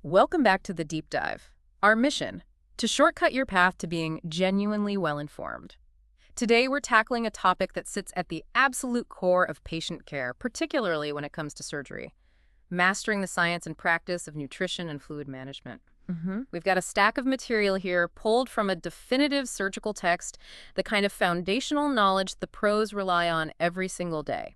Welcome back to the deep dive. Our mission, to shortcut your path to being genuinely well-informed. Today, we're tackling a topic that sits at the absolute core of patient care, particularly when it comes to surgery: mastering the science and practice of nutrition and fluid management. We've got a stack of material here pulled from a definitive surgical text, the kind of foundational knowledge the pros rely on every single day.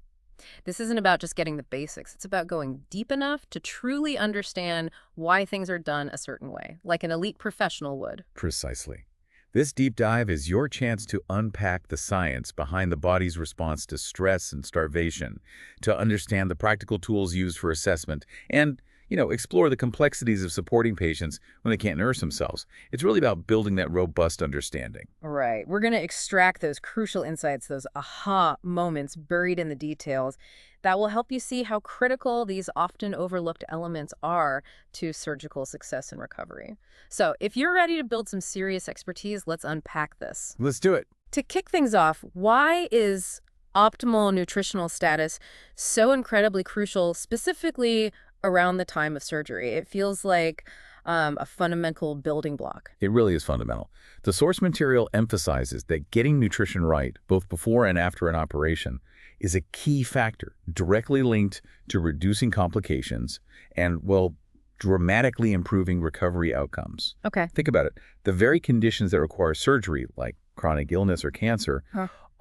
This isn't about just getting the basics. It's about going deep enough to truly understand why things are done a certain way, like an elite professional would. Precisely. This deep dive is your chance to unpack the science behind the body's response to stress and starvation, to understand the practical tools used for assessment, and, explore the complexities of supporting patients when they can't nurse themselves. It's really about building that robust understanding. Right. We're going to extract those crucial insights, those aha moments buried in the details that will help you see how critical these often overlooked elements are to surgical success and recovery. So if you're ready to build some serious expertise, let's unpack this. Let's do it. To kick things off, why is optimal nutritional status so incredibly crucial, specifically around the time of surgery? It feels like a fundamental building block. It really is fundamental. The source material emphasizes that getting nutrition right, both before and after an operation, is a key factor directly linked to reducing complications and, well, dramatically improving recovery outcomes. Okay. Think about it. The very conditions that require surgery, like chronic illness or cancer,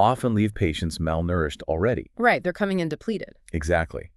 often leave patients malnourished already. Right. They're coming in depleted. Exactly.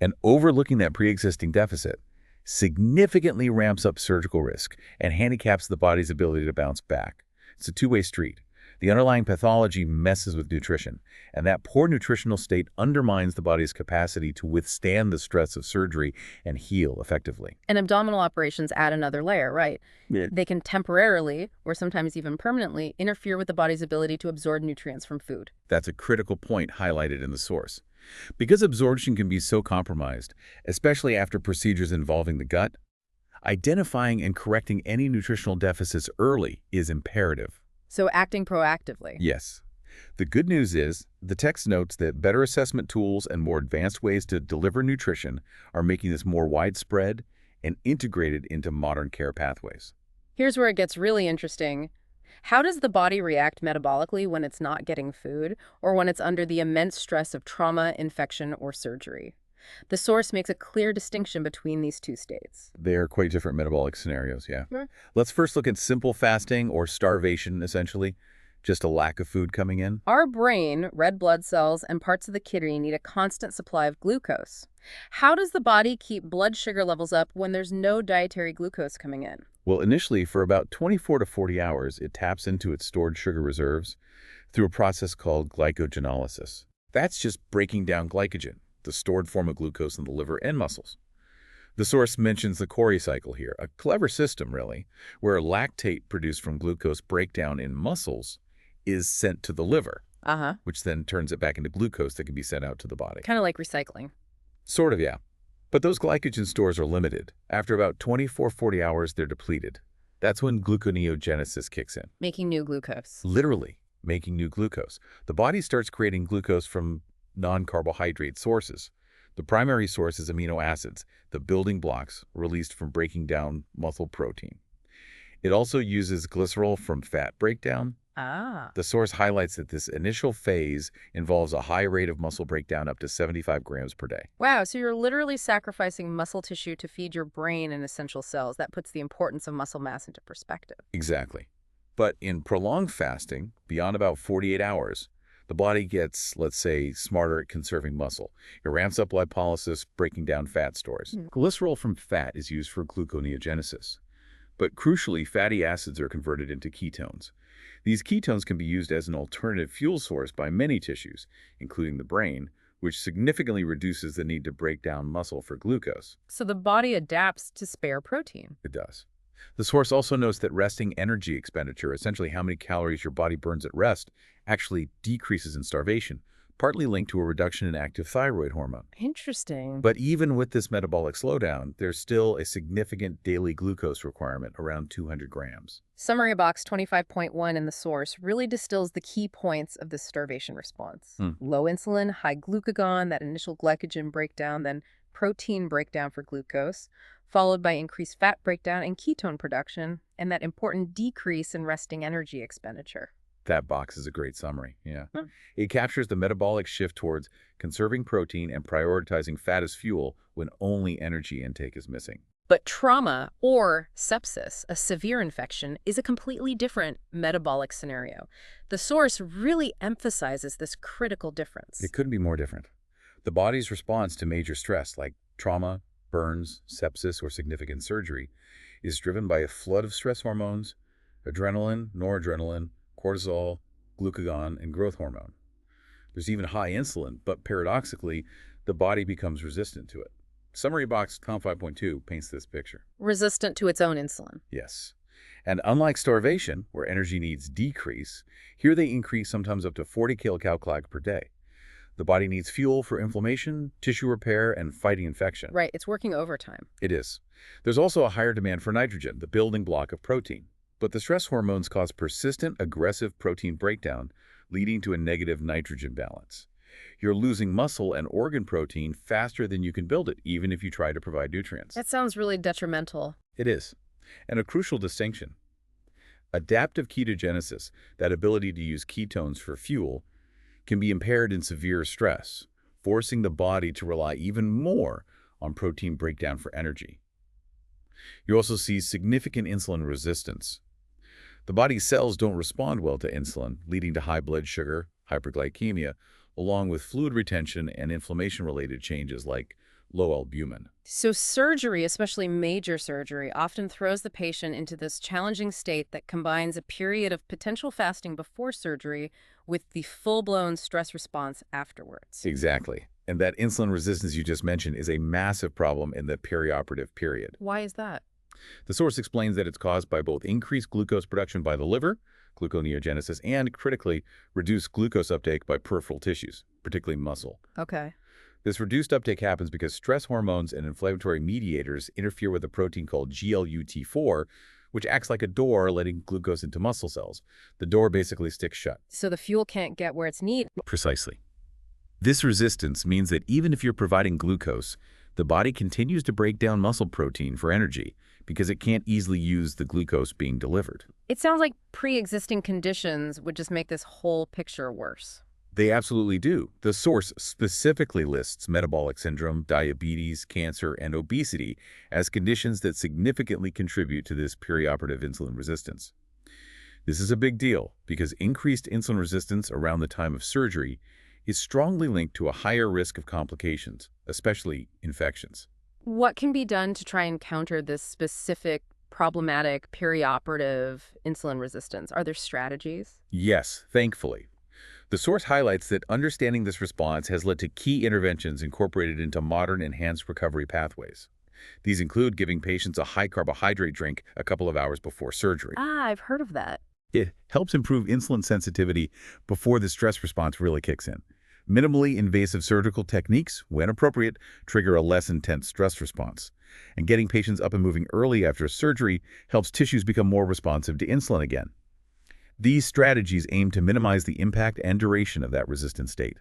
And overlooking that pre-existing deficit significantly ramps up surgical risk and handicaps the body's ability to bounce back. It's a two-way street. The underlying pathology messes with nutrition, and that poor nutritional state undermines the body's capacity to withstand the stress of surgery and heal effectively. And abdominal operations add another layer, right? Yeah. They can temporarily, or sometimes even permanently, interfere with the body's ability to absorb nutrients from food. That's a critical point highlighted in the source. Because absorption can be so compromised, especially after procedures involving the gut, identifying and correcting any nutritional deficits early is imperative. So acting proactively. Yes. The good news is, the text notes that better assessment tools and more advanced ways to deliver nutrition are making this more widespread and integrated into modern care pathways. Here's where it gets really interesting. How does the body react metabolically when it's not getting food, or when it's under the immense stress of trauma, infection, or surgery? The source makes a clear distinction between these two states. They are quite different metabolic scenarios, yeah. Sure. Let's first look at simple fasting or starvation, essentially. Just a lack of food coming in. Our brain, red blood cells, and parts of the kidney need a constant supply of glucose. How does the body keep blood sugar levels up when there's no dietary glucose coming in? Well, initially, for about 24 to 40 hours, it taps into its stored sugar reserves through a process called glycogenolysis. That's just breaking down glycogen, the stored form of glucose in the liver and muscles. The source mentions the Cori cycle here, a clever system, really, where lactate produced from glucose breakdown in muscles is sent to the liver, which then turns it back into glucose that can be sent out to the body. Kind of like recycling. Sort of, yeah. But those glycogen stores are limited. After about 24-40 hours, they're depleted. That's when gluconeogenesis kicks in. Making new glucose. Literally making new glucose. The body starts creating glucose from non-carbohydrate sources. The primary source is amino acids, the building blocks released from breaking down muscle protein. It also uses glycerol from fat breakdown. The source highlights that this initial phase involves a high rate of muscle breakdown up to 75 grams per day. Wow, so you're literally sacrificing muscle tissue to feed your brain and essential cells. That puts the importance of muscle mass into perspective. Exactly. But in prolonged fasting, beyond about 48 hours, the body gets, let's say, smarter at conserving muscle. It ramps up lipolysis, breaking down fat stores. Glycerol from fat is used for gluconeogenesis. But crucially, fatty acids are converted into ketones. These ketones can be used as an alternative fuel source by many tissues, including the brain, which significantly reduces the need to break down muscle for glucose. So the body adapts to spare protein. It does. The source also notes that resting energy expenditure, essentially how many calories your body burns at rest, actually decreases in starvation, partly linked to a reduction in active thyroid hormone. Interesting. But even with this metabolic slowdown, there's still a significant daily glucose requirement, around 200 grams. Summary box 25.1 in the source really distills the key points of the starvation response. Low insulin, high glucagon, that initial glycogen breakdown, then protein breakdown for glucose, followed by increased fat breakdown and ketone production, and that important decrease in resting energy expenditure. That box is a great summary, yeah. Hmm. It captures the metabolic shift towards conserving protein and prioritizing fat as fuel when only energy intake is missing. But trauma, or sepsis, a severe infection, is a completely different metabolic scenario. The source really emphasizes this critical difference. It couldn't be more different. The body's response to major stress, like trauma, burns, sepsis, or significant surgery, is driven by a flood of stress hormones, adrenaline, noradrenaline, cortisol, glucagon, and growth hormone. There's even high insulin, but paradoxically, the body becomes resistant to it. Summary box COM 5.2 paints this picture. Resistant to its own insulin. Yes. And unlike starvation, where energy needs decrease, here they increase sometimes up to 40 kilocalories per day. The body needs fuel for inflammation, tissue repair, and fighting infection. Right, it's working overtime. It is. There's also a higher demand for nitrogen, the building block of protein. But the stress hormones cause persistent, aggressive protein breakdown, leading to a negative nitrogen balance. You're losing muscle and organ protein faster than you can build it, even if you try to provide nutrients. That sounds really detrimental. It is. And a crucial distinction. Adaptive ketogenesis, that ability to use ketones for fuel, can be impaired in severe stress, forcing the body to rely even more on protein breakdown for energy. You also see significant insulin resistance. The body's cells don't respond well to insulin, leading to high blood sugar, hyperglycemia, along with fluid retention and inflammation-related changes like low albumin. So surgery, especially major surgery, often throws the patient into this challenging state that combines a period of potential fasting before surgery with the full-blown stress response afterwards. Exactly. And that insulin resistance you just mentioned is a massive problem in the perioperative period. Why is that? The source explains that it's caused by both increased glucose production by the liver, gluconeogenesis, and, critically, reduced glucose uptake by peripheral tissues, particularly muscle. Okay. This reduced uptake happens because stress hormones and inflammatory mediators interfere with a protein called GLUT4, which acts like a door letting glucose into muscle cells. The door basically sticks shut. So the fuel can't get where it's needed. Precisely. This resistance means that even if you're providing glucose, the body continues to break down muscle protein for energy because it can't easily use the glucose being delivered. It sounds like pre-existing conditions would just make this whole picture worse. They absolutely do. The source specifically lists metabolic syndrome, diabetes, cancer, and obesity as conditions that significantly contribute to this perioperative insulin resistance. This is a big deal because increased insulin resistance around the time of surgery is strongly linked to a higher risk of complications, especially infections. What can be done to try and counter this specific problematic perioperative insulin resistance? Are there strategies? Yes, thankfully. The source highlights that understanding this response has led to key interventions incorporated into modern enhanced recovery pathways. These include giving patients a high-carbohydrate drink a couple of hours before surgery. I've heard of that. It helps improve insulin sensitivity before the stress response really kicks in. Minimally invasive surgical techniques, when appropriate, trigger a less intense stress response. And getting patients up and moving early after surgery helps tissues become more responsive to insulin again. These strategies aim to minimize the impact and duration of that resistant state.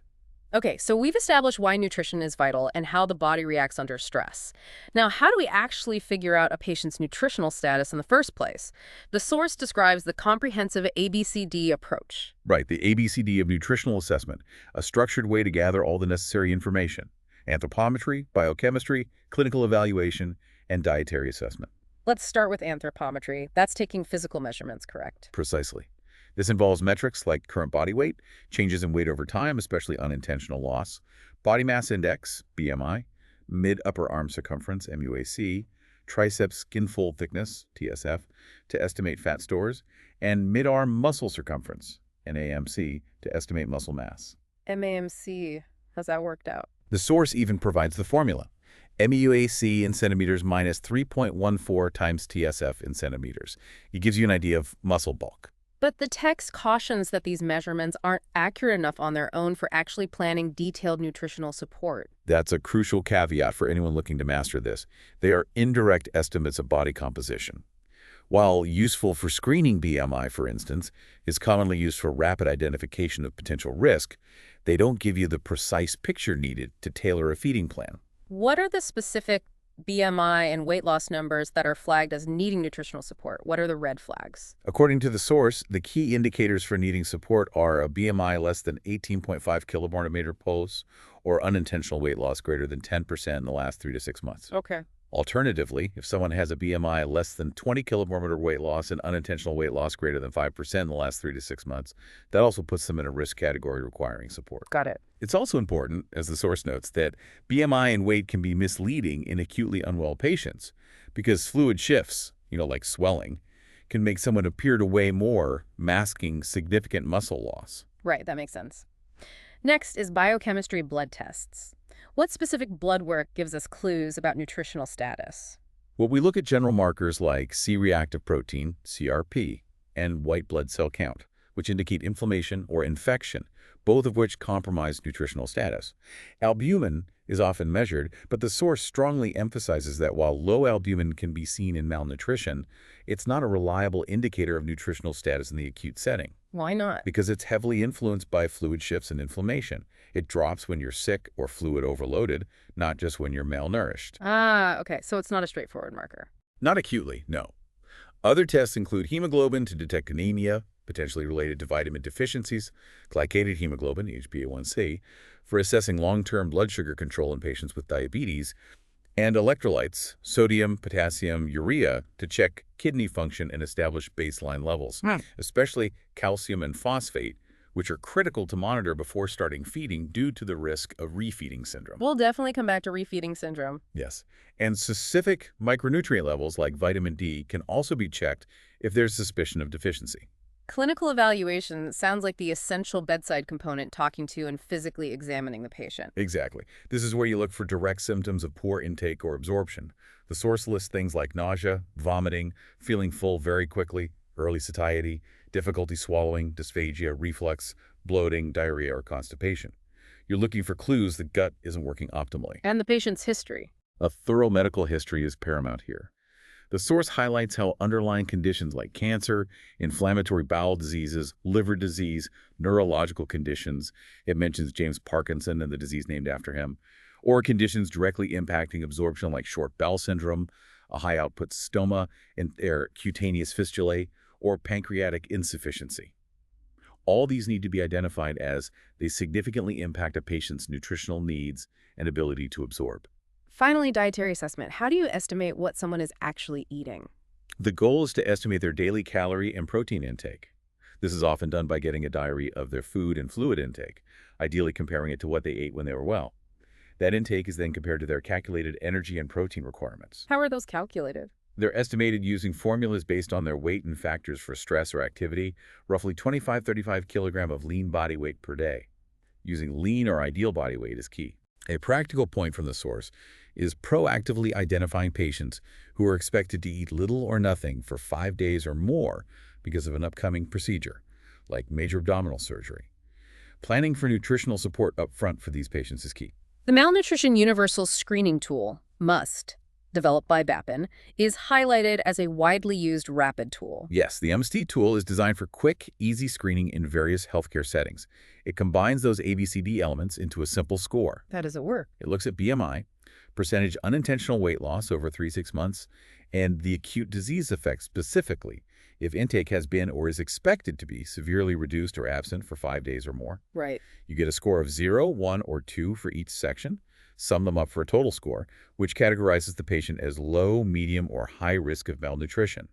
Okay, so we've established why nutrition is vital and how the body reacts under stress. Now, how do we actually figure out a patient's nutritional status in the first place? The source describes the comprehensive ABCD approach. Right, the ABCD of nutritional assessment, a structured way to gather all the necessary information: anthropometry, biochemistry, clinical evaluation, and dietary assessment. Let's start with anthropometry. That's taking physical measurements, correct? Precisely. This involves metrics like current body weight, changes in weight over time, especially unintentional loss, body mass index, BMI, mid-upper arm circumference, MUAC, triceps skin fold thickness, TSF, to estimate fat stores, and mid-arm muscle circumference, NAMC, to estimate muscle mass. MAMC, how's that worked out? The source even provides the formula: MUAC in centimeters minus 3.14 times TSF in centimeters. It gives you an idea of muscle bulk. But the text cautions that these measurements aren't accurate enough on their own for actually planning detailed nutritional support. That's a crucial caveat for anyone looking to master this. They are indirect estimates of body composition. While useful for screening BMI, for instance, is commonly used for rapid identification of potential risk, they don't give you the precise picture needed to tailor a feeding plan. What are the specific BMI and weight loss numbers that are flagged as needing nutritional support? What are the red flags? According to the source, the key indicators for needing support are a BMI less than 18.5 kilobarn pose or unintentional weight loss greater than 10% in the last 3 to 6 months. Okay. Alternatively, if someone has a BMI less than 20 kilobar weight loss and unintentional weight loss greater than 5% in the last 3 to 6 months, that also puts them in a risk category requiring support. Got it. It's also important, as the source notes, that BMI and weight can be misleading in acutely unwell patients because fluid shifts, like swelling, can make someone appear to weigh more, masking significant muscle loss. Right, that makes sense. Next is biochemistry blood tests. What specific blood work gives us clues about nutritional status? Well, we look at general markers like C-reactive protein, CRP, and white blood cell count, which indicate inflammation or infection, both of which compromise nutritional status. Albumin is often measured, but the source strongly emphasizes that while low albumin can be seen in malnutrition, it's not a reliable indicator of nutritional status in the acute setting. Why not? Because it's heavily influenced by fluid shifts and inflammation. It drops when you're sick or fluid overloaded, not just when you're malnourished. Ah, okay, so it's not a straightforward marker. Not acutely, no. Other tests include hemoglobin to detect anemia, potentially related to vitamin deficiencies, glycated hemoglobin, HbA1c, for assessing long-term blood sugar control in patients with diabetes, and electrolytes, sodium, potassium, urea, to check kidney function and establish baseline levels, especially calcium and phosphate, which are critical to monitor before starting feeding due to the risk of refeeding syndrome. We'll definitely come back to refeeding syndrome. Yes, and specific micronutrient levels like vitamin D can also be checked if there's suspicion of deficiency. Clinical evaluation sounds like the essential bedside component talking to and physically examining the patient. Exactly. This is where you look for direct symptoms of poor intake or absorption. The source lists things like nausea, vomiting, feeling full very quickly, early satiety, difficulty swallowing, dysphagia, reflux, bloating, diarrhea, or constipation. You're looking for clues the gut isn't working optimally. And the patient's history. A thorough medical history is paramount here. The source highlights how underlying conditions like cancer, inflammatory bowel diseases, liver disease, neurological conditions, it mentions James Parkinson and the disease named after him, or conditions directly impacting absorption like short bowel syndrome, a high-output stoma, and cutaneous fistulae, or pancreatic insufficiency. All these need to be identified as they significantly impact a patient's nutritional needs and ability to absorb. Finally, dietary assessment. How do you estimate what someone is actually eating? The goal is to estimate their daily calorie and protein intake. This is often done by getting a diary of their food and fluid intake, ideally comparing it to what they ate when they were well. That intake is then compared to their calculated energy and protein requirements. How are those calculated? They're estimated using formulas based on their weight and factors for stress or activity, roughly 25-35 kilogram of lean body weight per day. Using lean or ideal body weight is key. A practical point from the source is proactively identifying patients who are expected to eat little or nothing for 5 days or more because of an upcoming procedure, like major abdominal surgery. Planning for nutritional support up front for these patients is key. The Malnutrition Universal Screening Tool, MUST, developed by BAPN, is highlighted as a widely used rapid tool. Yes, the MST tool is designed for quick, easy screening in various healthcare settings. It combines those ABCD elements into a simple score. How does it work? It looks at BMI, percentage unintentional weight loss over 3-6 months, and the acute disease effects specifically, if intake has been or is expected to be severely reduced or absent for 5 days or more. Right. You get a score of 0, 1, or 2 for each section. Sum them up for a total score, which categorizes the patient as low, medium, or high risk of malnutrition.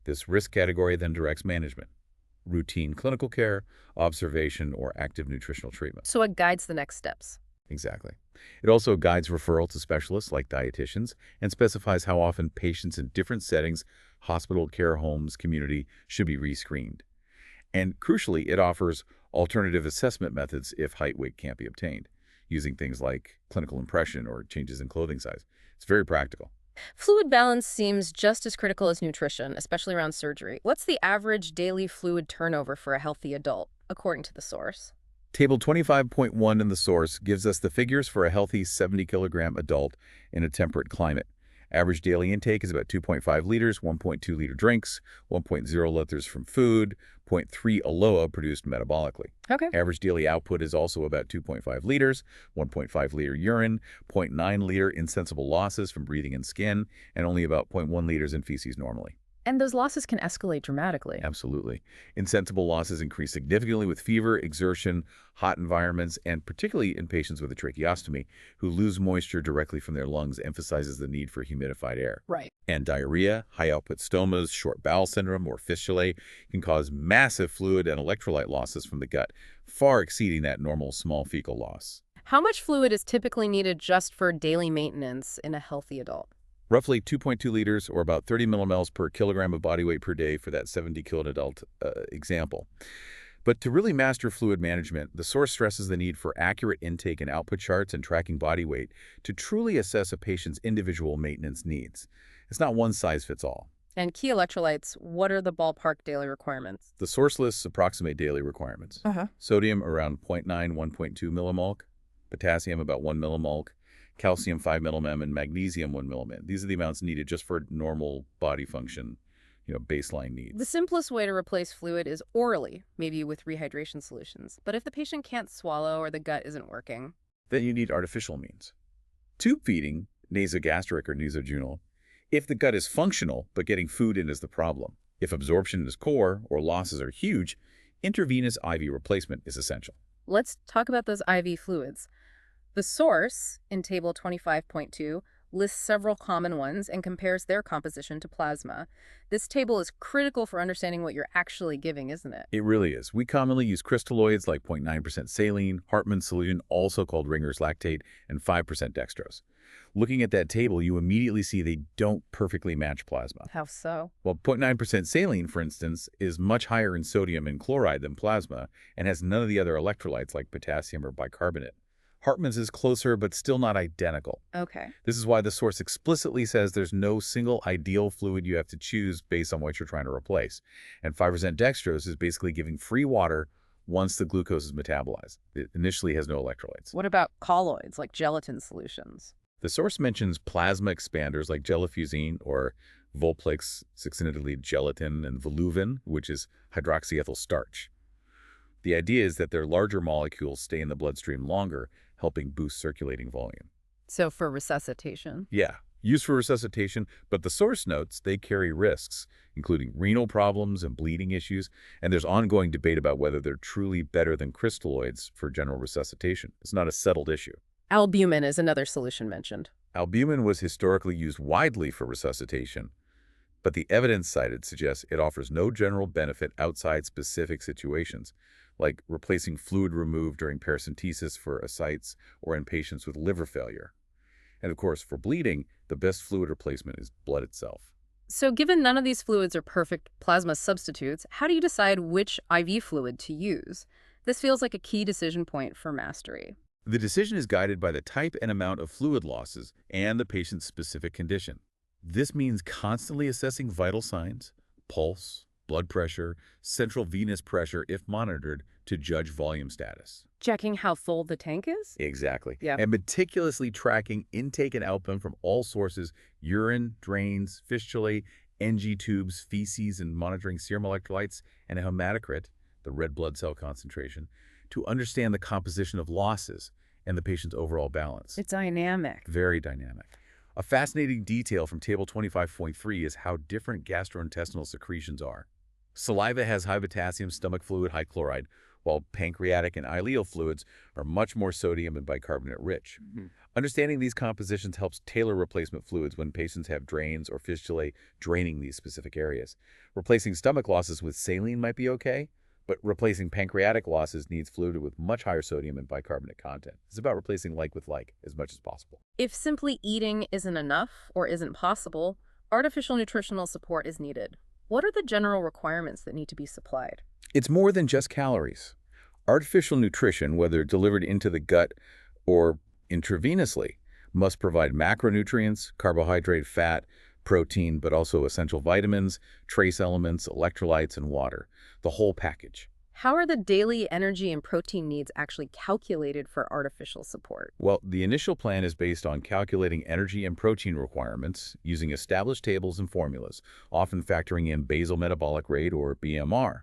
This risk category then directs management, routine clinical care, observation, or active nutritional treatment. So it guides the next steps. Exactly. It also guides referral to specialists like dietitians and specifies how often patients in different settings, hospital, care homes, community, should be rescreened. And crucially, it offers alternative assessment methods if height weight can't be obtained, using things like clinical impression or changes in clothing size. It's very practical. Fluid balance seems just as critical as nutrition, especially around surgery. What's the average daily fluid turnover for a healthy adult, according to the source? Table 25.1 in the source gives us the figures for a healthy 70-kilogram adult in a temperate climate. Average daily intake is about 2.5 liters, 1.2-liter drinks, 1.0 liters from food, 0.3 ALOA produced metabolically. Okay. Average daily output is also about 2.5 liters, 1.5-liter urine, 0.9-liter insensible losses from breathing and skin, and only about 0.1 liters in feces normally. And those losses can escalate dramatically. Absolutely. Insensible losses increase significantly with fever, exertion, hot environments, and particularly in patients with a tracheostomy who lose moisture directly from their lungs emphasizes the need for humidified air. Right. And diarrhea, high-output stomas, short bowel syndrome, or fistulae can cause massive fluid and electrolyte losses from the gut, far exceeding that normal small fecal loss. How much fluid is typically needed just for daily maintenance in a healthy adult? Roughly 2.2 liters, or about 30 millimoles per kilogram of body weight per day for that 70-kilo adult example. But to really master fluid management, the source stresses the need for accurate intake and output charts and tracking body weight to truly assess a patient's individual maintenance needs. It's not one size fits all. And key electrolytes, what are the ballpark daily requirements? The source lists approximate daily requirements. Sodium around 0.9, 1.2 millimol, potassium about 1 millimol, calcium 5 millimol, and magnesium 1 millimol. These are the amounts needed just for normal body function, baseline needs. The simplest way to replace fluid is orally, maybe with rehydration solutions. But if the patient can't swallow or the gut isn't working, then you need artificial means. Tube feeding, nasogastric or nasojunal, if the gut is functional but getting food in is the problem. If absorption is poor or losses are huge, intravenous IV replacement is essential. let's talk about those IV fluids. The source, in Table 25.2, lists several common ones and compares their composition to plasma. This table is critical for understanding what you're actually giving, isn't it? It really is. We commonly use crystalloids like 0.9% saline, Hartmann's solution, also called Ringer's lactate, and 5% dextrose. Looking at that table, you immediately see they don't perfectly match plasma. How so? Well, 0.9% saline, for instance, is much higher in sodium and chloride than plasma and has none of the other electrolytes like potassium or bicarbonate. Hartmann's is closer, but still not identical. Okay. This is why the source explicitly says there's no single ideal fluid you have to choose based on what you're trying to replace. And 5% dextrose is basically giving free water once the glucose is metabolized. It initially has no electrolytes. What about colloids, like gelatin solutions? The source mentions plasma expanders like gelifusine or Volplex succinylate gelatin and Voluvin, which is hydroxyethyl starch. The idea is that their larger molecules stay in the bloodstream longer, helping boost circulating volume. So for resuscitation? Yeah, used for resuscitation, but the source notes they carry risks, including renal problems and bleeding issues, and there's ongoing debate about whether they're truly better than crystalloids for general resuscitation. It's not a settled issue. Albumin is another solution mentioned. Albumin was historically used widely for resuscitation, but the evidence cited suggests it offers no general benefit outside specific situations, like replacing fluid removed during paracentesis for ascites or in patients with liver failure. And of course, for bleeding, the best fluid replacement is blood itself. So given none of these fluids are perfect plasma substitutes, how do you decide which IV fluid to use? This feels like a key decision point for mastery. The decision is guided by the type and amount of fluid losses and the patient's specific condition. This means constantly assessing vital signs, pulse, blood pressure, central venous pressure if monitored to judge volume status. Checking how full the tank is? Exactly. Yeah. And meticulously tracking intake and output from all sources, urine, drains, fistulae, NG tubes, feces, and monitoring serum electrolytes and a hematocrit, the red blood cell concentration, to understand the composition of losses and the patient's overall balance. It's dynamic. Very dynamic. A fascinating detail from Table 25.3 is how different gastrointestinal secretions are. Saliva has high potassium, stomach fluid, high chloride, while pancreatic and ileal fluids are much more sodium and bicarbonate rich. Understanding these compositions helps tailor replacement fluids when patients have drains or fistulae draining these specific areas. Replacing stomach losses with saline might be okay, but replacing pancreatic losses needs fluid with much higher sodium and bicarbonate content. It's about replacing like with like as much as possible. If simply eating isn't enough or isn't possible, artificial nutritional support is needed. What are the general requirements that need to be supplied? It's more than just calories. Artificial nutrition, whether delivered into the gut or intravenously, must provide macronutrients, carbohydrate, fat, protein, but also essential vitamins, trace elements, electrolytes, and water, the whole package. How are the daily energy and protein needs actually calculated for artificial support? Well, the initial plan is based on calculating energy and protein requirements using established tables and formulas, often factoring in basal metabolic rate or BMR.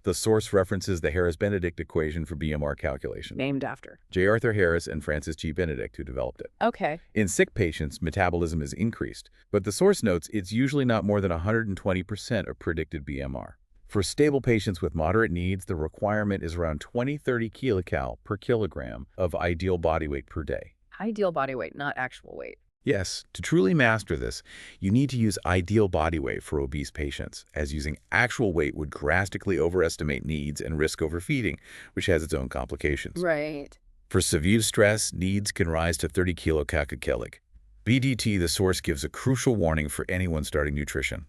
The source references the Harris-Benedict equation for BMR calculation. Named after. J. Arthur Harris and Francis G. Benedict, who developed it. Okay. In sick patients, metabolism is increased, but the source notes it's usually not more than 120% of predicted BMR. For stable patients with moderate needs, the requirement is around 20-30 kilocal per kilogram of ideal body weight per day. Ideal body weight, not actual weight. Yes, to truly master this, you need to use ideal body weight for obese patients, as using actual weight would drastically overestimate needs and risk overfeeding, which has its own complications. Right. For severe stress, needs can rise to 30 kilocalories. BDT, the source, gives a crucial warning for anyone starting nutrition.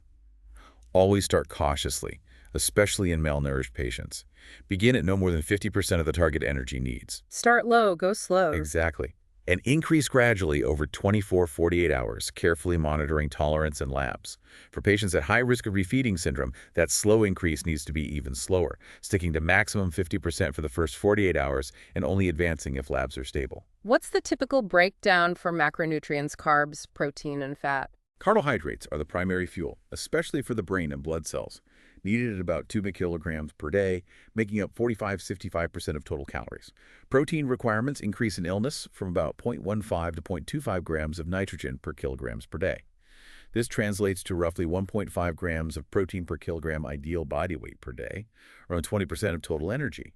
Always start cautiously, especially in malnourished patients. Begin at no more than 50% of the target energy needs. Start low, go slow. Exactly. And increase gradually over 24-48 hours, carefully monitoring tolerance and labs. For patients at high risk of refeeding syndrome, that slow increase needs to be even slower, sticking to maximum 50% for the first 48 hours and only advancing if labs are stable. What's the typical breakdown for macronutrients, carbs, protein, and fat? Carbohydrates are the primary fuel, especially for the brain and blood cells, needed at about 2 kilograms per day, making up 45-55% of total calories. Protein requirements increase in illness from about 0.15 to 0.25 grams of nitrogen per kilograms per day. This translates to roughly 1.5 grams of protein per kilogram ideal body weight per day, around 20% of total energy.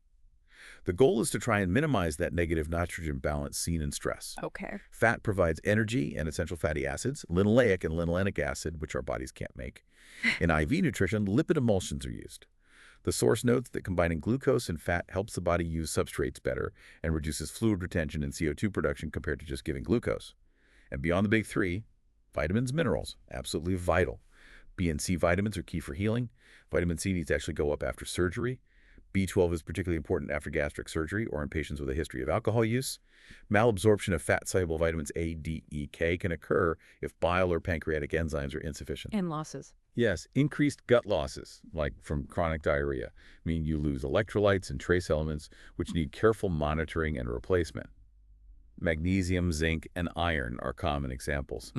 The goal is to try and minimize that negative nitrogen balance seen in stress. Okay. Fat provides energy and essential fatty acids, linoleic and linolenic acid, which our bodies can't make. In IV nutrition, lipid emulsions are used. The source notes that combining glucose and fat helps the body use substrates better and reduces fluid retention and CO2 production compared to just giving glucose. And beyond the big three, vitamins, minerals, absolutely vital. B and C vitamins are key for healing. Vitamin C needs to actually go up after surgery. B12 is particularly important after gastric surgery or in patients with a history of alcohol use. Malabsorption of fat-soluble vitamins A, D, E, K can occur if bile or pancreatic enzymes are insufficient. And losses. Yes, increased gut losses, like from chronic diarrhea, mean you lose electrolytes and trace elements, which need careful monitoring and replacement. Magnesium, zinc, and iron are common examples.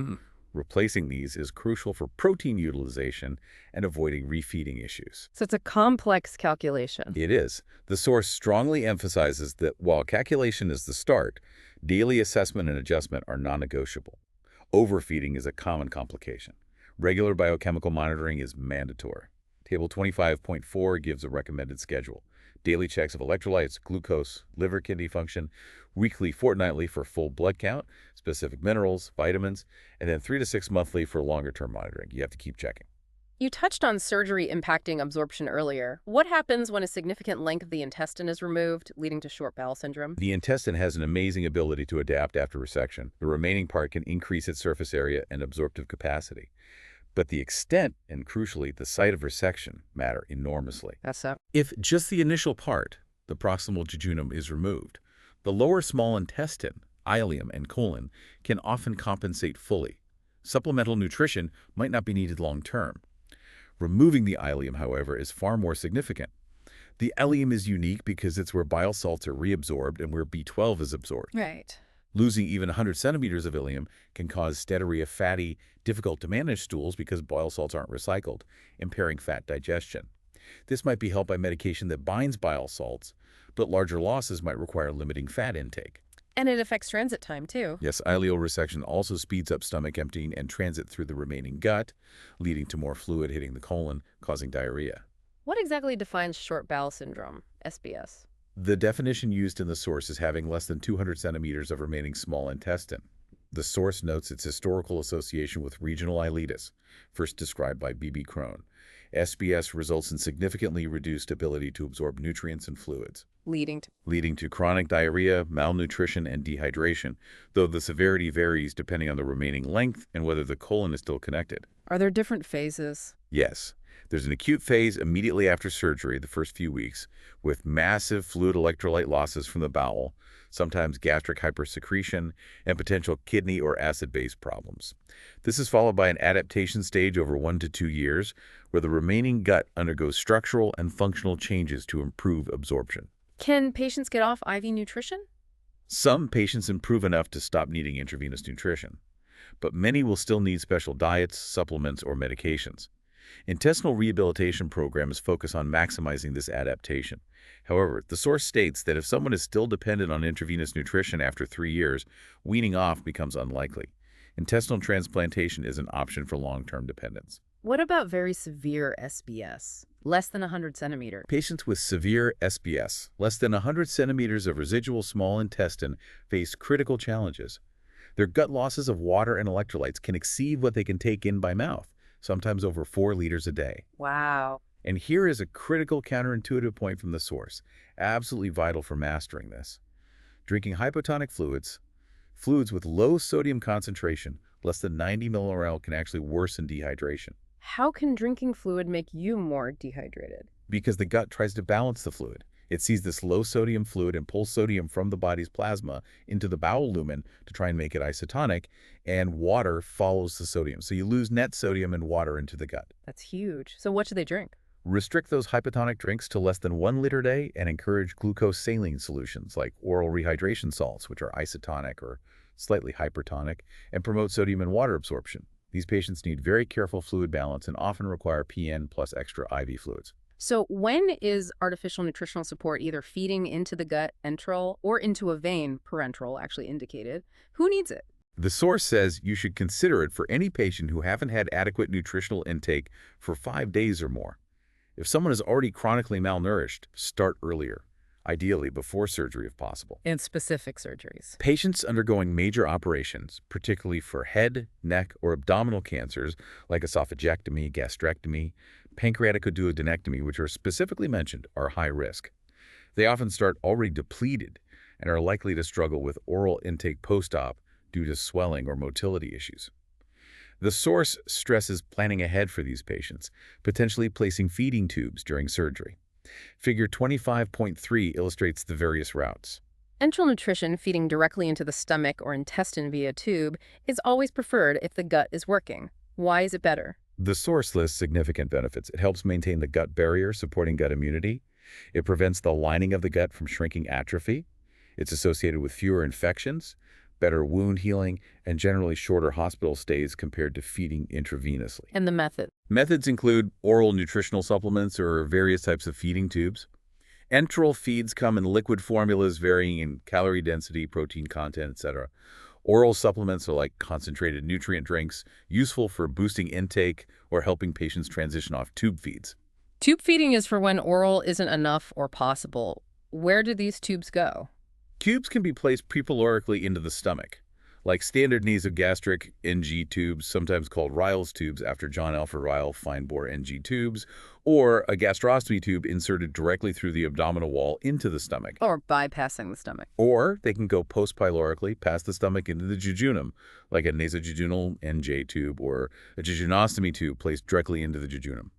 Replacing these is crucial for protein utilization and avoiding refeeding issues. So it's a complex calculation. It is. The source strongly emphasizes that while calculation is the start, daily assessment and adjustment are non-negotiable. Overfeeding is a common complication. Regular biochemical monitoring is mandatory. Table 25.4 gives a recommended schedule. Daily checks of electrolytes, glucose, liver, kidney function, weekly, fortnightly for full blood count, specific minerals, vitamins, and then 3 to 6 monthly for longer-term monitoring. You have to keep checking. You touched on surgery impacting absorption earlier. What happens when a significant length of the intestine is removed, leading to short bowel syndrome? The intestine has an amazing ability to adapt after resection. The remaining part can increase its surface area and absorptive capacity. But the extent, and crucially, the site of resection, matter enormously. That's so. If just the initial part, the proximal jejunum, is removed, the lower small intestine, ileum and colon, can often compensate fully. Supplemental nutrition might not be needed long-term. Removing the ileum, however, is far more significant. The ileum is unique because it's where bile salts are reabsorbed and where B12 is absorbed. Right. Losing even 100 centimeters of ileum can cause steatorrhea, fatty, difficult-to-manage stools because bile salts aren't recycled, impairing fat digestion. This might be helped by medication that binds bile salts, but larger losses might require limiting fat intake. And it affects transit time, too. Yes, ileal resection also speeds up stomach emptying and transit through the remaining gut, leading to more fluid hitting the colon, causing diarrhea. What exactly defines short bowel syndrome, SBS? The definition used in the source is having less than 200 centimeters of remaining small intestine. The source notes its historical association with regional ileitis, first described by B.B. Crone. SBS results in significantly reduced ability to absorb nutrients and fluids, Leading to chronic diarrhea, malnutrition, and dehydration, though the severity varies depending on the remaining length and whether the colon is still connected. Are there different phases? Yes. There's an acute phase immediately after surgery, the first few weeks, with massive fluid electrolyte losses from the bowel, sometimes gastric hypersecretion, and potential kidney or acid-base problems. This is followed by an adaptation stage over 1 to 2 years, where the remaining gut undergoes structural and functional changes to improve absorption. Can patients get off IV nutrition? Some patients improve enough to stop needing intravenous nutrition, but many will still need special diets, supplements, or medications. Intestinal rehabilitation programs focus on maximizing this adaptation. However, the source states that if someone is still dependent on intravenous nutrition after 3 years, weaning off becomes unlikely. Intestinal transplantation is an option for long-term dependence. What about very severe SBS, less than 100 centimeter? Patients with severe SBS, less than 100 centimeters of residual small intestine, face critical challenges. Their gut losses of water and electrolytes can exceed what they can take in by mouth, sometimes over 4 liters a day. Wow. And here is a critical counterintuitive point from the source, absolutely vital for mastering this. Drinking hypotonic fluids with low sodium concentration, less than 90 millimolar, can actually worsen dehydration. How can drinking fluid make you more dehydrated? Because the gut tries to balance the fluid. It sees this low sodium fluid and pulls sodium from the body's plasma into the bowel lumen to try and make it isotonic, and water follows the sodium. So you lose net sodium and water into the gut. That's huge. So what should they drink? Restrict those hypotonic drinks to less than 1 liter a day and encourage glucose saline solutions like oral rehydration salts, which are isotonic or slightly hypertonic, and promote sodium and water absorption. These patients need very careful fluid balance and often require PN plus extra IV fluids. So when is artificial nutritional support either feeding into the gut, enteral, or into a vein, parenteral, actually indicated? Who needs it? The source says you should consider it for any patient who haven't had adequate nutritional intake for 5 days or more. If someone is already chronically malnourished, start earlier, ideally before surgery if possible. And specific surgeries. Patients undergoing major operations, particularly for head, neck, or abdominal cancers like esophagectomy, gastrectomy, pancreaticoduodenectomy, which are specifically mentioned, are high risk. They often start already depleted and are likely to struggle with oral intake post-op due to swelling or motility issues. The source stresses planning ahead for these patients, potentially placing feeding tubes during surgery. Figure 25.3 illustrates the various routes. Enteral nutrition, feeding directly into the stomach or intestine via tube, is always preferred if the gut is working. Why is it better? The source lists significant benefits. It helps maintain the gut barrier, supporting gut immunity. It prevents the lining of the gut from shrinking atrophy. It's associated with fewer infections, better wound healing, and generally shorter hospital stays compared to feeding intravenously. And the method? Methods include oral nutritional supplements or various types of feeding tubes. Enteral feeds come in liquid formulas varying in calorie density, protein content, etc. Oral supplements are like concentrated nutrient drinks, useful for boosting intake or helping patients transition off tube feeds. Tube feeding is for when oral isn't enough or possible. Where do these tubes go? Tubes can be placed prepylorically into the stomach, like standard nasogastric NG tubes, sometimes called Ryle's tubes after John Alfred Ryle fine-bore NG tubes, or a gastrostomy tube inserted directly through the abdominal wall into the stomach. Or bypassing the stomach. Or they can go post-pylorically past the stomach into the jejunum, like a nasojejunal NJ tube or a jejunostomy tube placed directly into the jejunum.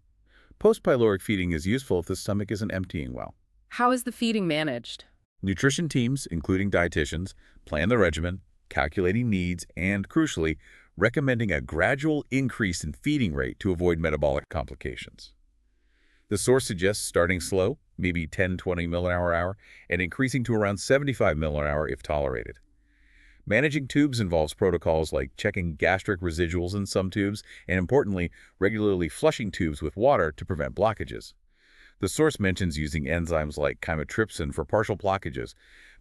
Post-pyloric feeding is useful if the stomach isn't emptying well. How is the feeding managed? Nutrition teams, including dietitians, plan the regimen, calculating needs, and, crucially, recommending a gradual increase in feeding rate to avoid metabolic complications. The source suggests starting slow, maybe 10-20 millimolar, and increasing to around 75 millimolar if tolerated. Managing tubes involves protocols like checking gastric residuals in some tubes and, importantly, regularly flushing tubes with water to prevent blockages. The source mentions using enzymes like chymotrypsin for partial blockages,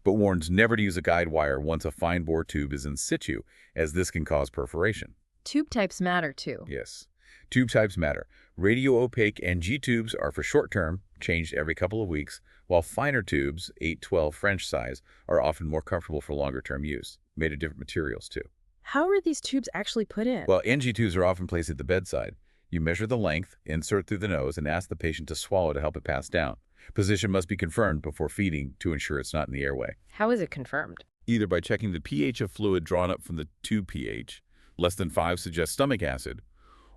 but warns never to use a guide wire once a fine-bore tube is in situ, as this can cause perforation. Tube types matter too. Yes, tube types matter. Radio-opaque NG tubes are for short-term, changed every couple of weeks, while finer tubes, 8-12 French size, are often more comfortable for longer-term use, made of different materials too. How are these tubes actually put in? Well, NG tubes are often placed at the bedside. You measure the length, insert through the nose, and ask the patient to swallow to help it pass down. Position must be confirmed before feeding to ensure it's not in the airway. How is it confirmed? Either by checking the pH of fluid drawn up from the tube pH, less than 5 suggests stomach acid,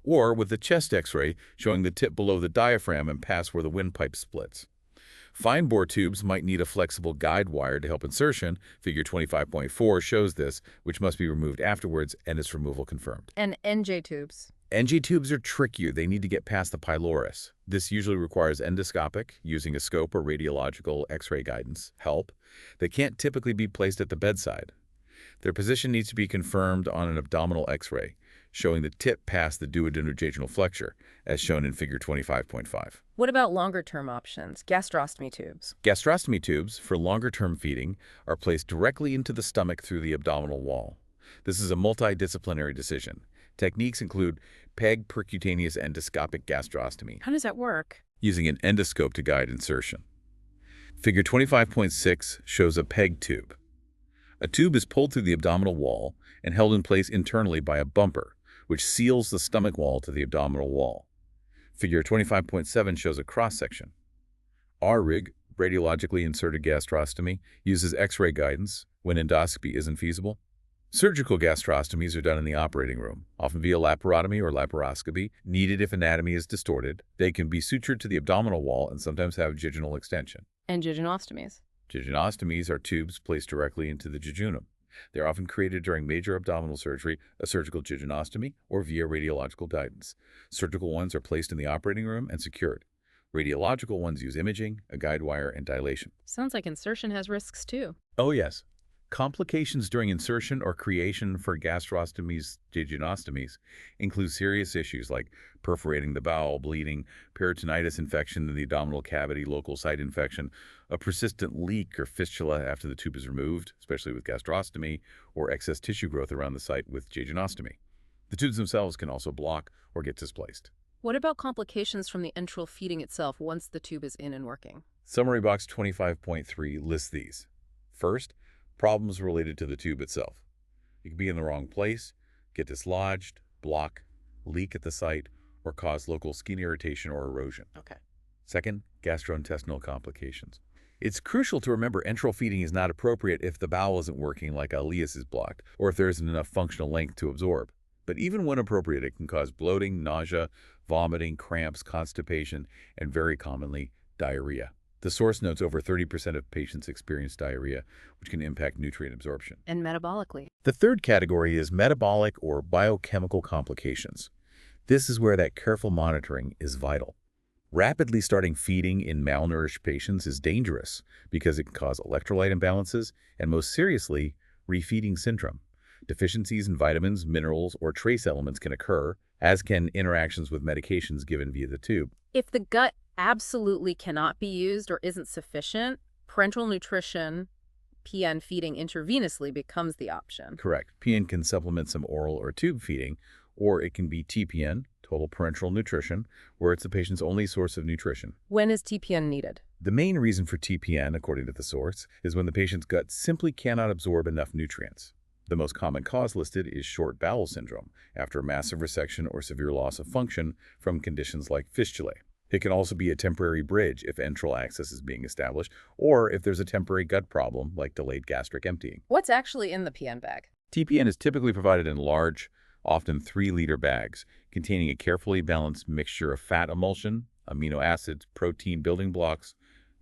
or with the chest X-ray showing the tip below the diaphragm and past where the windpipe splits. Fine bore tubes might need a flexible guide wire to help insertion. Figure 25.4 shows this, which must be removed afterwards and its removal confirmed. And NJ tubes. NG tubes are trickier. They need to get past the pylorus. This usually requires endoscopic, using a scope or radiological X-ray guidance, help. They can't typically be placed at the bedside. Their position needs to be confirmed on an abdominal X-ray, showing the tip past the duodenojejunal flexure, as shown in figure 25.5. What about longer-term options, gastrostomy tubes? Gastrostomy tubes, for longer-term feeding, are placed directly into the stomach through the abdominal wall. This is a multidisciplinary decision. Techniques include PEG percutaneous endoscopic gastrostomy, How does that work? using an endoscope to guide insertion. Figure 25.6 shows a PEG tube. A tube is pulled through the abdominal wall and held in place internally by a bumper, which seals the stomach wall to the abdominal wall. Figure 25.7 shows a cross-section. R-rig, radiologically inserted gastrostomy, uses X-ray guidance when endoscopy isn't feasible. Surgical gastrostomies are done in the operating room, often via laparotomy or laparoscopy, needed if anatomy is distorted. They can be sutured to the abdominal wall and sometimes have jejunal extension. And jejunostomies. Jejunostomies are tubes placed directly into the jejunum. They're often created during major abdominal surgery, a surgical jejunostomy, or via radiological guidance. Surgical ones are placed in the operating room and secured. Radiological ones use imaging, a guide wire, and dilation. Sounds like insertion has risks too. Oh yes. Complications during insertion or creation for gastrostomies, jejunostomies, include serious issues like perforating the bowel, bleeding, peritonitis infection in the abdominal cavity, local site infection, a persistent leak or fistula after the tube is removed, especially with gastrostomy, or excess tissue growth around the site with jejunostomy. The tubes themselves can also block or get displaced. What about complications from the enteral feeding itself once the tube is in and working? Summary box 25.3 lists these. First, problems related to the tube itself. It can be in the wrong place, get dislodged, block, leak at the site, or cause local skin irritation or erosion. Okay. Second, gastrointestinal complications. It's crucial to remember enteral feeding is not appropriate if the bowel isn't working, like ileus is blocked, or if there isn't enough functional length to absorb. But even when appropriate, it can cause bloating, nausea, vomiting, cramps, constipation, and very commonly, diarrhea. The source notes over 30% of patients experience diarrhea, which can impact nutrient absorption. And metabolically. The third category is metabolic or biochemical complications. This is where that careful monitoring is vital. Rapidly starting feeding in malnourished patients is dangerous because it can cause electrolyte imbalances and, most seriously, refeeding syndrome. Deficiencies in vitamins, minerals, or trace elements can occur, as can interactions with medications given via the tube. If the gut absolutely cannot be used or isn't sufficient, parenteral nutrition, PN feeding intravenously becomes the option. Correct. PN can supplement some oral or tube feeding, or it can be TPN, total parenteral nutrition, where it's the patient's only source of nutrition. When is TPN needed? The main reason for TPN, according to the source, is when the patient's gut simply cannot absorb enough nutrients. The most common cause listed is short bowel syndrome, after a massive resection or severe loss of function from conditions like fistulae. It can also be a temporary bridge if enteral access is being established, or if there's a temporary gut problem like delayed gastric emptying. What's actually in the PN bag? TPN is typically provided in large, often 3-liter bags, containing a carefully balanced mixture of fat emulsion, amino acids, protein building blocks,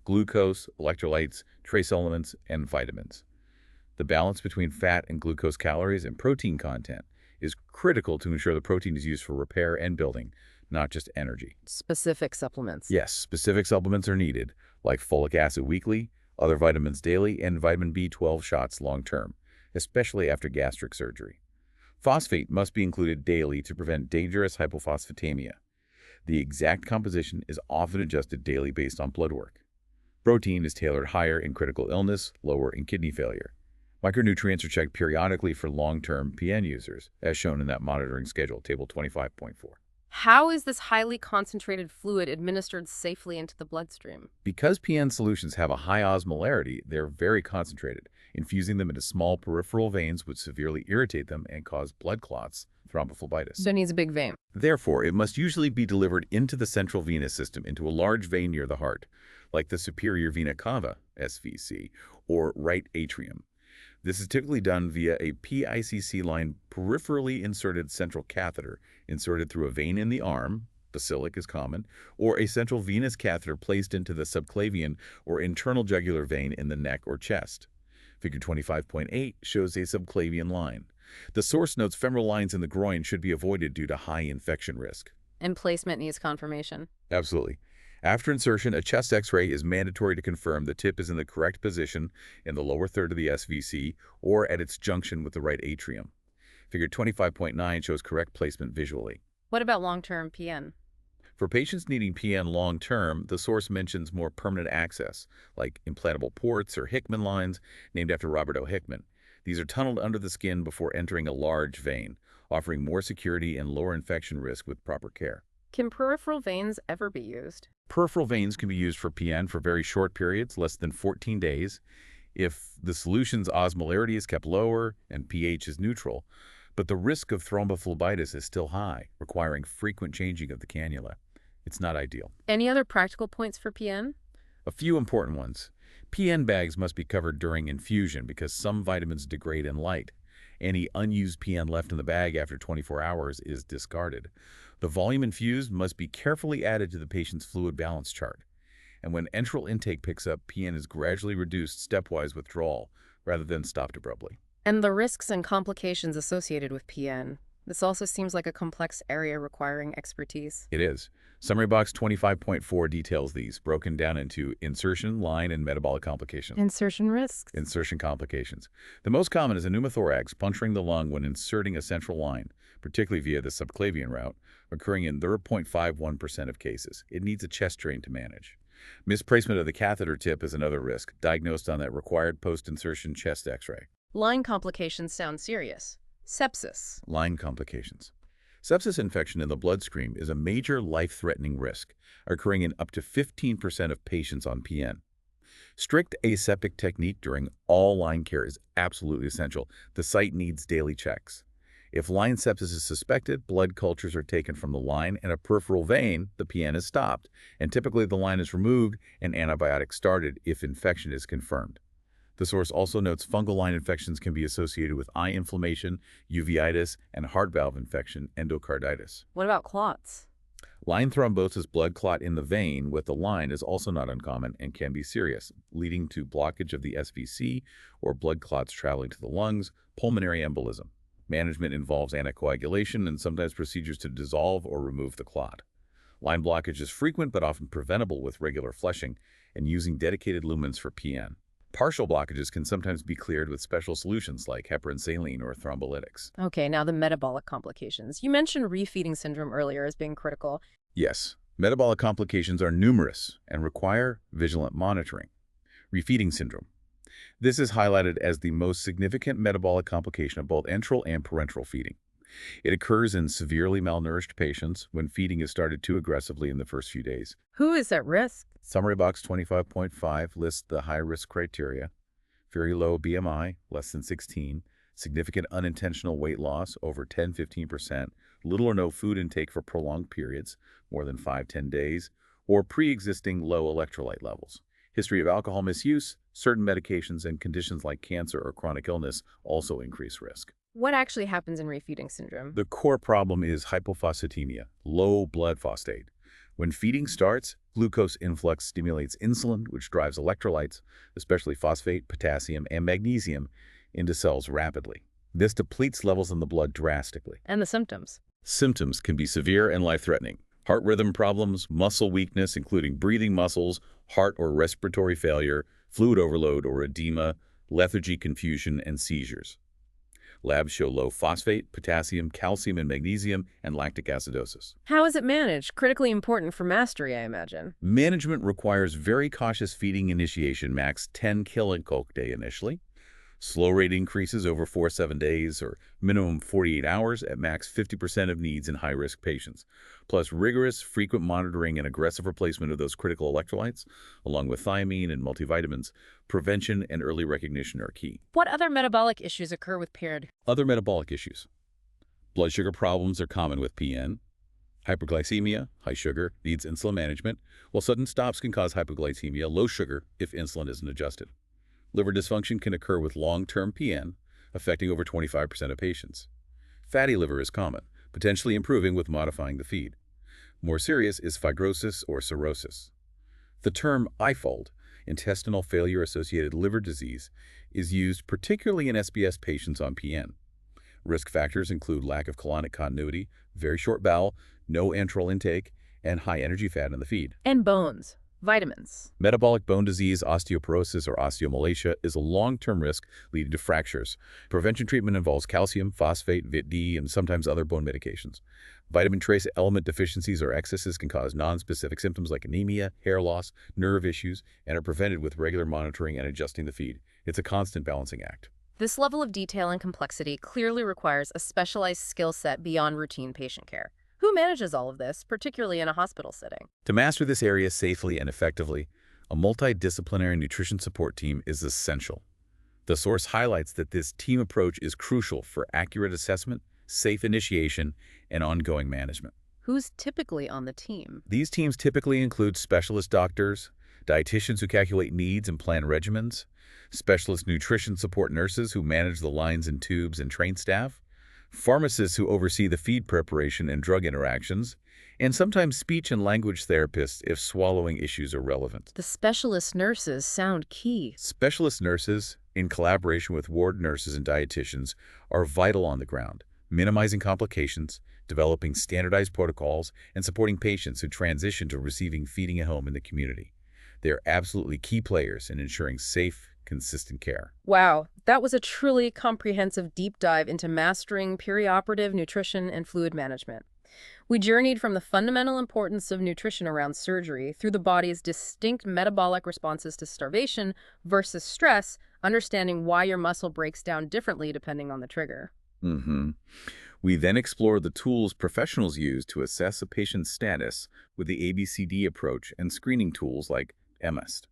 glucose, electrolytes, trace elements, and vitamins. The balance between fat and glucose calories and protein content is critical to ensure the protein is used for repair and building, not just energy. Specific supplements. Yes, specific supplements are needed, like folic acid weekly, other vitamins daily, and vitamin B12 shots long-term, especially after gastric surgery. Phosphate must be included daily to prevent dangerous hypophosphatemia. The exact composition is often adjusted daily based on blood work. Protein is tailored higher in critical illness, lower in kidney failure. Micronutrients are checked periodically for long-term PN users, as shown in that monitoring schedule, table 25.4. How is this highly concentrated fluid administered safely into the bloodstream? Because PN solutions have a high osmolarity, they're very concentrated. Infusing them into small peripheral veins would severely irritate them and cause blood clots, thrombophlebitis. So it needs a big vein. Therefore, it must usually be delivered into the central venous system, into a large vein near the heart, like the superior vena cava, SVC, or right atrium. This is typically done via a PICC line peripherally inserted central catheter inserted through a vein in the arm, basilic is common, or a central venous catheter placed into the subclavian or internal jugular vein in the neck or chest. Figure 25.8 shows a subclavian line. The source notes femoral lines in the groin should be avoided due to high infection risk. And placement needs confirmation. Absolutely. After insertion, a chest X-ray is mandatory to confirm the tip is in the correct position in the lower third of the SVC or at its junction with the right atrium. Figure 25.9 shows correct placement visually. What about long-term PN? For patients needing PN long-term, the source mentions more permanent access, like implantable ports or Hickman lines, named after Robert O. Hickman. These are tunneled under the skin before entering a large vein, offering more security and lower infection risk with proper care. Can peripheral veins ever be used? Peripheral veins can be used for PN for very short periods, less than 14 days, if the solution's osmolarity is kept lower and pH is neutral, but the risk of thrombophlebitis is still high, requiring frequent changing of the cannula. It's not ideal. Any other practical points for PN? A few important ones. PN bags must be covered during infusion because some vitamins degrade in light. Any unused PN left in the bag after 24 hours is discarded. The volume infused must be carefully added to the patient's fluid balance chart. And when enteral intake picks up, PN is gradually reduced stepwise withdrawal rather than stopped abruptly. And the risks and complications associated with PN. This also seems like a complex area requiring expertise. It is. Summary box 25.4 details these, broken down into insertion, line, and metabolic complications. Insertion risks? Insertion complications. The most common is a pneumothorax puncturing the lung when inserting a central line, particularly via the subclavian route, occurring in 0.51% of cases. It needs a chest drain to manage. Misplacement of the catheter tip is another risk, diagnosed on that required post-insertion chest X-ray. Line complications sound serious. Sepsis. Line complications. Sepsis infection in the bloodstream is a major life-threatening risk, occurring in up to 15% of patients on PN. Strict aseptic technique during all line care is absolutely essential. The site needs daily checks. If line sepsis is suspected, blood cultures are taken from the line and a peripheral vein, the PN is stopped, and typically the line is removed and antibiotics started if infection is confirmed. The source also notes fungal line infections can be associated with eye inflammation, uveitis, and heart valve infection, endocarditis. What about clots? Line thrombosis, blood clot in the vein with the line, is also not uncommon and can be serious, leading to blockage of the SVC or blood clots traveling to the lungs, pulmonary embolism. Management involves anticoagulation and sometimes procedures to dissolve or remove the clot. Line blockage is frequent but often preventable with regular flushing and using dedicated lumens for PN. Partial blockages can sometimes be cleared with special solutions like heparin saline or thrombolytics. Okay, now the metabolic complications. You mentioned refeeding syndrome earlier as being critical. Yes, metabolic complications are numerous and require vigilant monitoring. Refeeding syndrome. This is highlighted as the most significant metabolic complication of both enteral and parenteral feeding. It occurs in severely malnourished patients when feeding is started too aggressively in the first few days. Who is at risk? Summary box 25.5 lists the high-risk criteria: very low BMI, less than 16, significant unintentional weight loss, over 10–15%, little or no food intake for prolonged periods, more than 5–10 days, or pre-existing low electrolyte levels. History of alcohol misuse, certain medications, and conditions like cancer or chronic illness also increase risk. What actually happens in refeeding syndrome? The core problem is hypophosphatemia, low blood phosphate. When feeding starts, glucose influx stimulates insulin, which drives electrolytes, especially phosphate, potassium, and magnesium, into cells rapidly. This depletes levels in the blood drastically. And the symptoms? Symptoms can be severe and life-threatening. Heart rhythm problems, muscle weakness, including breathing muscles, heart or respiratory failure, fluid overload or edema, lethargy, confusion, and seizures. Labs show low phosphate, potassium, calcium, and magnesium, and lactic acidosis. How is it managed? Critically important for mastery, I imagine. Management requires very cautious feeding initiation, max 10 kiloncoke day initially. Slow rate increases over 4–7 days or minimum 48 hours at max 50% of needs in high-risk patients, plus rigorous, frequent monitoring and aggressive replacement of those critical electrolytes, along with thiamine and multivitamins. Prevention and early recognition are key. What other metabolic issues occur with PN? Other metabolic issues. Blood sugar problems are common with PN. Hyperglycemia, high sugar, needs insulin management, while sudden stops can cause hypoglycemia, low sugar, if insulin isn't adjusted. Liver dysfunction can occur with long-term PN, affecting over 25% of patients. Fatty liver is common, potentially improving with modifying the feed. More serious is fibrosis or cirrhosis. The term IFALD, intestinal failure-associated liver disease, is used particularly in SBS patients on PN. Risk factors include lack of colonic continuity, very short bowel, no enteral intake, and high energy fat in the feed. And bones, vitamins. Metabolic bone disease, osteoporosis, or osteomalacia is a long-term risk leading to fractures. Prevention treatment involves calcium, phosphate, Vit D, and sometimes other bone medications. Vitamin trace element deficiencies or excesses can cause non-specific symptoms like anemia, hair loss, nerve issues, and are prevented with regular monitoring and adjusting the feed. It's a constant balancing act. This level of detail and complexity clearly requires a specialized skill set beyond routine patient care. Who manages all of this, particularly in a hospital setting? To master this area safely and effectively, a multidisciplinary nutrition support team is essential. The source highlights that this team approach is crucial for accurate assessment, safe initiation, and ongoing management. Who's typically on the team? These teams typically include specialist doctors, dietitians who calculate needs and plan regimens, specialist nutrition support nurses who manage the lines and tubes and train staff, pharmacists who oversee the feed preparation and drug interactions, and sometimes speech and language therapists if swallowing issues are relevant. The specialist nurses sound key. Specialist nurses, in collaboration with ward nurses and dietitians, are vital on the ground, minimizing complications, developing standardized protocols, and supporting patients who transition to receiving feeding at home in the community. They are absolutely key players in ensuring safe, consistent care. Wow, that was a truly comprehensive deep dive into mastering perioperative nutrition and fluid management. We journeyed from the fundamental importance of nutrition around surgery through the body's distinct metabolic responses to starvation versus stress, understanding why your muscle breaks down differently depending on the trigger. We then explored the tools professionals use to assess a patient's status with the ABCD approach and screening tools like MST.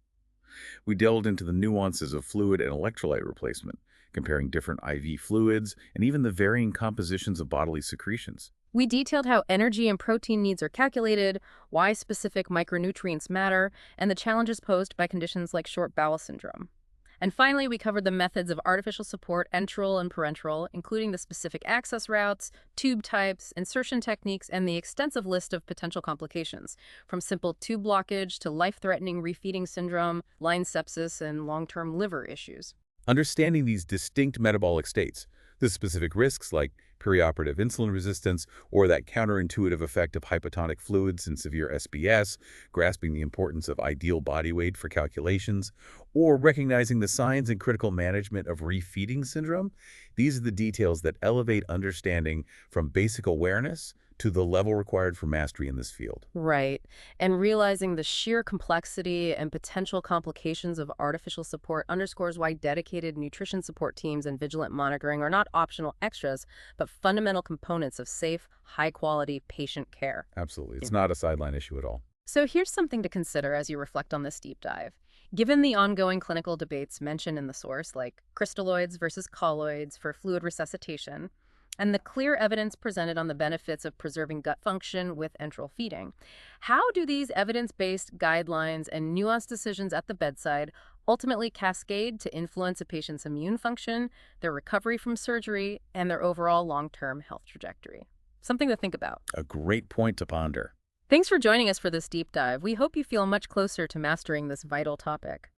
We delved into the nuances of fluid and electrolyte replacement, comparing different IV fluids and even the varying compositions of bodily secretions. We detailed how energy and protein needs are calculated, why specific micronutrients matter, and the challenges posed by conditions like short bowel syndrome. And finally, we covered the methods of artificial support, enteral and parenteral, including the specific access routes, tube types, insertion techniques, and the extensive list of potential complications, from simple tube blockage to life-threatening refeeding syndrome, line sepsis, and long-term liver issues. Understanding these distinct metabolic states, the specific risks like perioperative insulin resistance or that counterintuitive effect of hypotonic fluids in severe SBS, grasping the importance of ideal body weight for calculations, or recognizing the signs and critical management of refeeding syndrome, these are the details that elevate understanding from basic awareness to the level required for mastery in this field. Right. And realizing the sheer complexity and potential complications of artificial support underscores why dedicated nutrition support teams and vigilant monitoring are not optional extras, but fundamental components of safe, high-quality patient care. Absolutely. It's not a sideline issue at all. So here's something to consider as you reflect on this deep dive. Given the ongoing clinical debates mentioned in the source, like crystalloids versus colloids for fluid resuscitation, and the clear evidence presented on the benefits of preserving gut function with enteral feeding, how do these evidence-based guidelines and nuanced decisions at the bedside ultimately cascade to influence a patient's immune function, their recovery from surgery, and their overall long-term health trajectory? Something to think about. A great point to ponder. Thanks for joining us for this deep dive. We hope you feel much closer to mastering this vital topic.